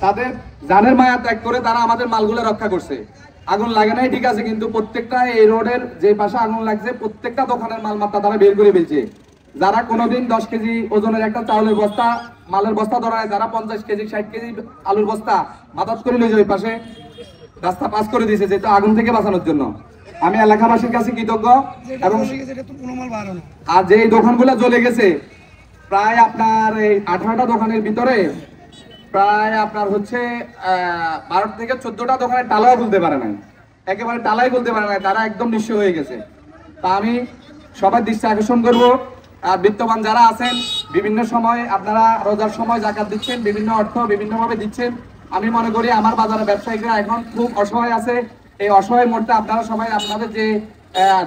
তাদের জানের মায়া ত্যাগ করে তারা আমাদের মালগুলো রক্ষা করছে। আগুন লাগে নাই ঠিক আছে, কিন্তু প্রত্যেকটা এই রোডের যে পাশে আগুন লাগছে প্রত্যেকটা দোকানের মালমাত্রা তারা বের করে ফেলছে। যারা কোনোদিন 10 কেজি ওজনের একটা চাউলের বস্তা মালের বস্তা ধরায়, যারা 50 কেজি 60 কেজি আলুর বস্তা মাথাত করে নিয়ে যায়, ওই পাশে রাস্তা পাস করে দিয়েছে যেহেতু আগুন থেকে বাঁচানোর জন্য। আমি এলাকাবাসীর কাছে কৃতজ্ঞ। এবং আর যে দোকানগুলো জ্বলে গেছে প্রায় আপনার এই 18টা দোকানের ভিতরে প্রায় আপনার হচ্ছে 12 থেকে 14টা দোকানের টালাও খুলতে পারে না, একেবারে টালাই খুলতে পারে না, তারা একদম নিঃস্ব হয়ে গেছে। তা আমি সবার দৃষ্টি আকর্ষণ করব, আর বিত্তবান যারা আছেন বিভিন্ন সময় আপনারা রোজার সময় জাকাত দিচ্ছেন, বিভিন্ন অর্থ বিভিন্নভাবে দিচ্ছেন। আমি মনে করি আমার বাজারে ব্যবসায়ীরা এখন খুব অসহায় আছে। এই অসহায় মুহূর্তে আপনারা সবাই আপনাদের যে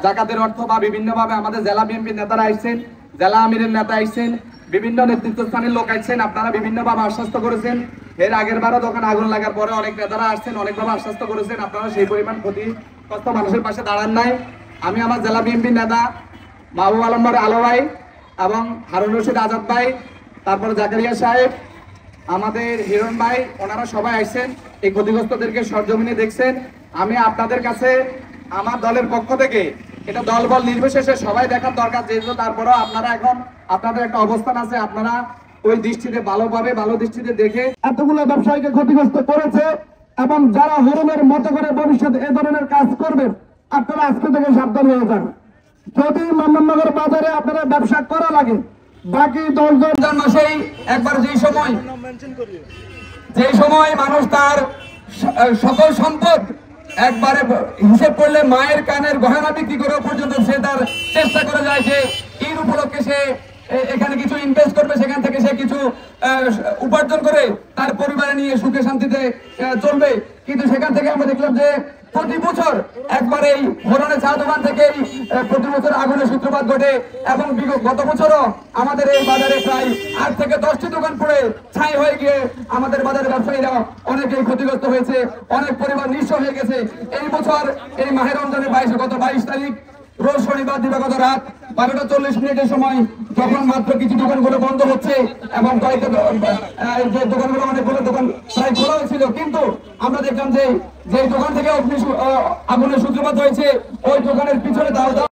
জাকাতের অর্থ বা বিভিন্নভাবে আমাদের জেলা বিএনপির নেতারা আসছেন, জেলা আমিরের নেতা আসছেন, বিভিন্ন নেতৃত্বস্থানীয় লোক আসছেন, আপনারা বিভিন্নভাবে আশ্বস্ত করেছেন। এর আগের বারও দোকান আগুন লাগার পরে অনেক নেতারা আসছেন, অনেকভাবে আশ্বস্ত করেছেন, আপনারা সেই পরিমাণ ক্ষতিগ্রস্ত মানুষের পাশে দাঁড়ান নাই। আমি আমার জেলা বিএনপির নেতা মাহবুব আলম আলো ভাই এবং হারুন রশিদ আজাদ ভাই, তারপরে জাকারিয়া সাহেব, আমাদের হিরণ ভাই, ওনারা সবাই আসছেন, এই ক্ষতিগ্রস্তদেরকে সরজমিনে দেখছেন। আমি আপনাদের কাছে আমার দলের পক্ষ থেকে, এটা দল বল নির্বিশেষে সবাই দেখার দরকার, যেহেতু তারপরেও আপনারা এখন আপনাদের একটা অবস্থান আছে, আপনারা ওই দৃষ্টিতে ভালোভাবে ভালো দৃষ্টিতে দেখে এতগুলো ব্যবসায়ীকে ক্ষতিগ্রস্ত করেছে এবং যারা হরণের মতো করে ভবিষ্যতে এ ধরনের কাজ করবেন আপনারা আজকে থেকে সাবধান হয়ে যান। যদি মোহাম্মদনগর বাজারে আপনারা ব্যবসা করা লাগে বাকি 10 মাসেই একবার যে সময় মানুষ তার সকল সম্পদ একবারে হিসেব করলে মায়ের কানের গহনা বিক্রি করে পর্যন্ত সে তার চেষ্টা করে যায় যে ঈদ উপলক্ষে সে এখানে কিছু ইনভেস্ট করবে, সেখান থেকে সে কিছু উপার্জন করে তার পরিবারে নিয়ে সুখে শান্তিতে চলবে। কিন্তু সেখান থেকে আমরা দেখলাম যে প্রতি বছর একবার এই হরণের চা দোকান থেকে প্রতি বছর আগুনের সূত্রপাত ঘটে এবং গত বছরও আমাদের এই বাজারে প্রায় 8 থেকে 10টি দোকান পড়ে ছাই হয়ে গিয়ে আমাদের বাজারের ব্যবসায়ীরা অনেকেই ক্ষতিগ্রস্ত হয়েছে, অনেক পরিবার নিঃস্ব হয়ে গেছে। এই বছর এই মাহে রমজানের গত 22 তারিখ রোজ শনিবার দিবাগত রাত 12:40 সময় যখন মাত্র কিছু দোকানগুলো বন্ধ হচ্ছে এবং কয়েকটা দোকানগুলো অনেকগুলো দোকান প্রায় খোলা হয়েছিল, কিন্তু আমরা দেখলাম যে দোকান থেকে আগুনের সূত্রপাত হয়েছে ওই দোকানের পিছনে দাও